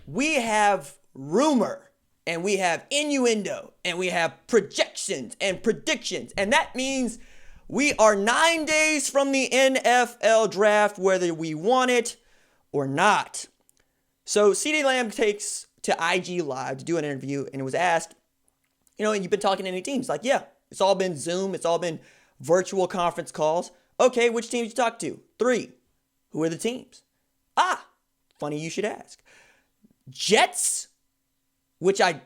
we have rumor and we have innuendo and we have projections and predictions. And that means we are 9 days from the NFL draft, whether we want it or not. So CeeDee Lamb takes to IG Live to do an interview and was asked, you've been talking to any teams? Like, yeah, it's all been Zoom. It's all been virtual conference calls. Okay, which teams you talk to? 3. Who are the teams? Funny you should ask. Jets, which I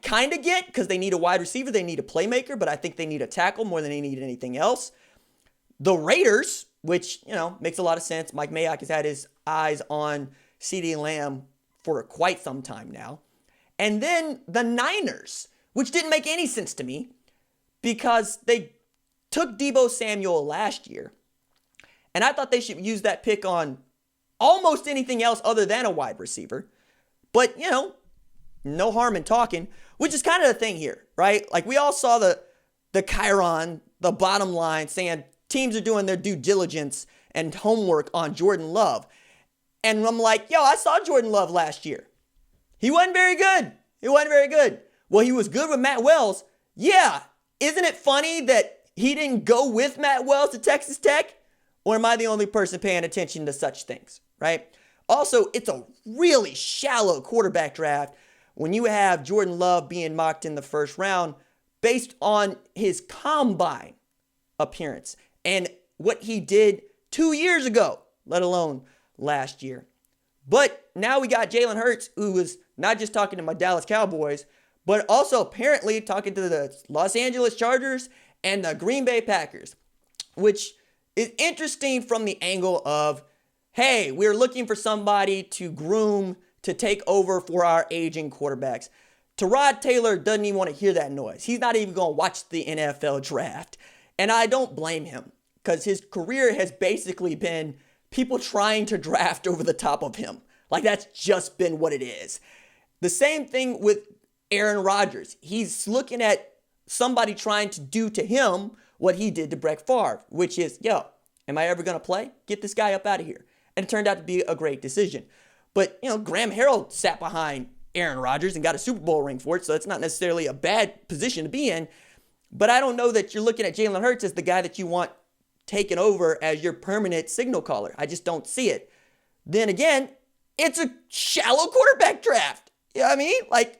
kind of get because they need a wide receiver. They need a playmaker, but I think they need a tackle more than they need anything else. The Raiders, which, makes a lot of sense. Mike Mayock has had his eyes on CeeDee Lamb for quite some time now. And then the Niners, which didn't make any sense to me because they took Deebo Samuel last year. And I thought they should use that pick on almost anything else other than a wide receiver. But, no harm in talking, which is kind of the thing here, right? Like we all saw the chyron, the bottom line saying teams are doing their due diligence and homework on Jordan Love. And I'm like, I saw Jordan Love last year. He wasn't very good. Well, he was good with Matt Wells. Yeah. Isn't it funny that he didn't go with Matt Wells to Texas Tech? Or am I the only person paying attention to such things, right? Also, it's a really shallow quarterback draft when you have Jordan Love being mocked in the first round based on his combine appearance and what he did 2 years ago, let alone last year. But now we got Jalen Hurts, who was not just talking to my Dallas Cowboys, but also apparently talking to the Los Angeles Chargers and the Green Bay Packers, which is interesting from the angle of, hey, we're looking for somebody to groom to take over for our aging quarterbacks. Tyrod Taylor doesn't even want to hear that noise. He's not even going to watch the NFL draft. And I don't blame him because his career has basically been people trying to draft over the top of him. Like that's just been what it is. The same thing with Aaron Rodgers. He's looking at somebody trying to do to him what he did to Brett Favre, which is, am I ever going to play? Get this guy up out of here. And it turned out to be a great decision. But, Graham Harrell sat behind Aaron Rodgers and got a Super Bowl ring for it, so it's not necessarily a bad position to be in. But I don't know that you're looking at Jalen Hurts as the guy that you want taken over as your permanent signal caller. I just don't see it. Then again, it's a shallow quarterback draft. You know what I mean? Like,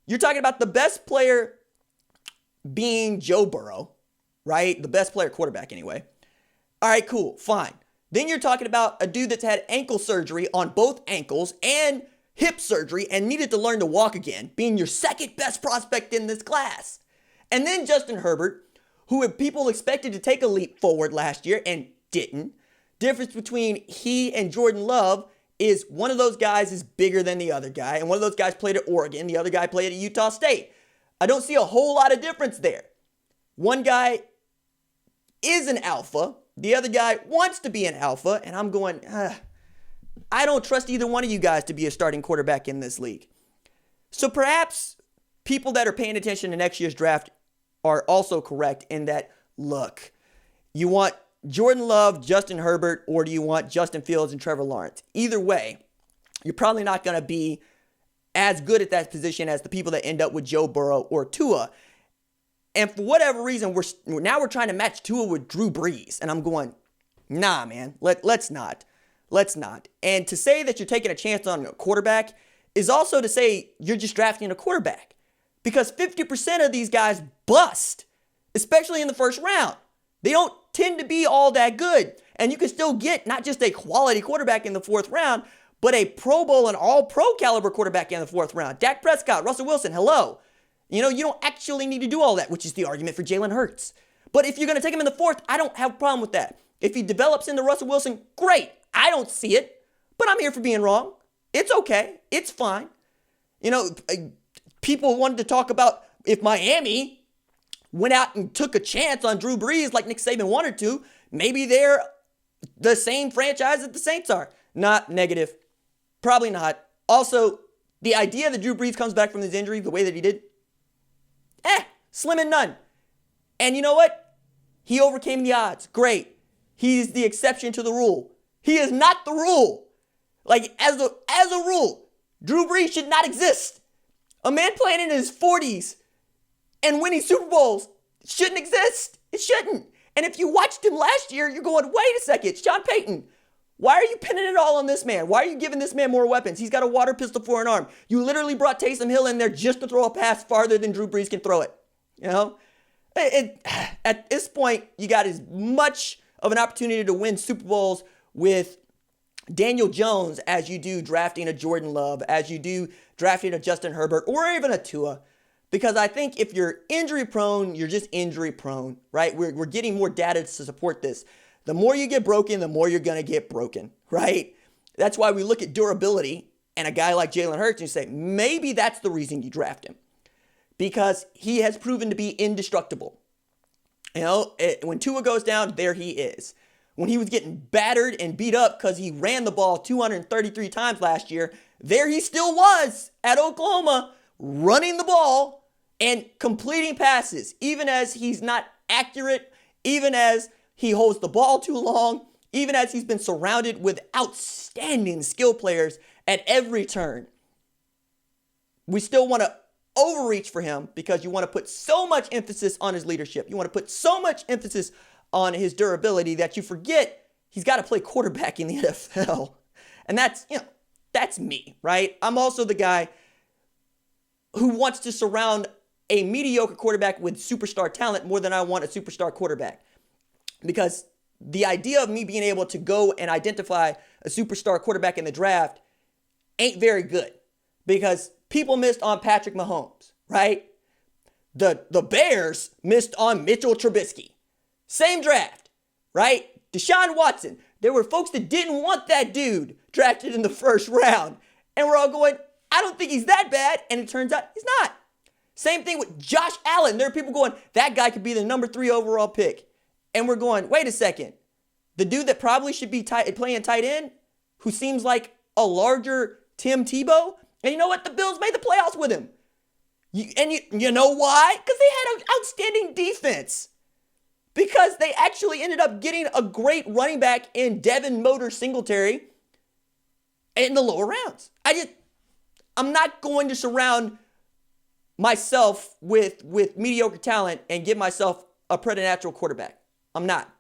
you're talking about the best player being Joe Burrow, right? The best player quarterback anyway. All right, cool, fine. Then you're talking about a dude that's had ankle surgery on both ankles and hip surgery and needed to learn to walk again, being your second best prospect in this class. And then Justin Herbert, who people expected to take a leap forward last year and didn't. Difference between he and Jordan Love is one of those guys is bigger than the other guy, and one of those guys played at Oregon, the other guy played at Utah State. I don't see a whole lot of difference there. One guy is an alpha. The other guy wants to be an alpha, and I'm going, I don't trust either one of you guys to be a starting quarterback in this league. So perhaps people that are paying attention to next year's draft are also correct in that, look, you want Jordan Love, Justin Herbert, or do you want Justin Fields and Trevor Lawrence? Either way, you're probably not going to be as good at that position as the people that end up with Joe Burrow or Tua. And for whatever reason, we're trying to match Tua with Drew Brees. And I'm going, nah, man, let's not. Let's not. And to say that you're taking a chance on a quarterback is also to say you're just drafting a quarterback. Because 50% of these guys bust, especially in the first round. They don't tend to be all that good. And you can still get not just a quality quarterback in the fourth round, but a Pro Bowl and all-pro caliber quarterback in the fourth round. Dak Prescott, Russell Wilson, hello. You don't actually need to do all that, which is the argument for Jalen Hurts. But if you're going to take him in the fourth, I don't have a problem with that. If he develops into Russell Wilson, great. I don't see it, but I'm here for being wrong. It's okay. It's fine. People wanted to talk about if Miami went out and took a chance on Drew Brees like Nick Saban wanted to, maybe they're the same franchise that the Saints are. Not negative. Probably not. Also, the idea that Drew Brees comes back from his injury the way that he did, slim and none. And you know what? He overcame the odds. Great. He's the exception to the rule. He is not the rule. Like, as a rule, Drew Brees should not exist. A man playing in his 40s and winning Super Bowls shouldn't exist. It shouldn't. And if you watched him last year, you're going, wait a second, Sean Payton, why are you pinning it all on this man? Why are you giving this man more weapons? He's got a water pistol for an arm. You literally brought Taysom Hill in there just to throw a pass farther than Drew Brees can throw it. You know? At this point, you got as much of an opportunity to win Super Bowls with Daniel Jones as you do drafting a Jordan Love, as you do drafting a Justin Herbert, or even a Tua. Because I think if you're injury prone, you're just injury prone, right? We're getting more data to support this. The more you get broken, the more you're going to get broken, right? That's why we look at durability and a guy like Jalen Hurts and say, maybe that's the reason you draft him. Because he has proven to be indestructible. You know, when Tua goes down, there he is. When he was getting battered and beat up because he ran the ball 233 times last year, there he still was at Oklahoma running the ball and completing passes, even as he's not accurate, even as he holds the ball too long, even as he's been surrounded with outstanding skill players at every turn. We still want to overreach for him because you want to put so much emphasis on his leadership. You want to put so much emphasis on his durability that you forget he's got to play quarterback in the NFL. And that's me, right? I'm also the guy who wants to surround a mediocre quarterback with superstar talent more than I want a superstar quarterback. Because the idea of me being able to go and identify a superstar quarterback in the draft ain't very good. Because people missed on Patrick Mahomes, right? The Bears missed on Mitchell Trubisky. Same draft, right? Deshaun Watson. There were folks that didn't want that dude drafted in the first round. And we're all going, I don't think he's that bad. And it turns out he's not. Same thing with Josh Allen. There are people going, that guy could be the number 3 overall pick. And we're going, wait a second. The dude that probably should be playing tight end, who seems like a larger Tim Tebow. And you know what? The Bills made the playoffs with him. You know why? Because they had an outstanding defense. Because they actually ended up getting a great running back in Devin Motor Singletary in the lower rounds. I'm not going to surround myself with mediocre talent and give myself a preternatural quarterback. I'm not.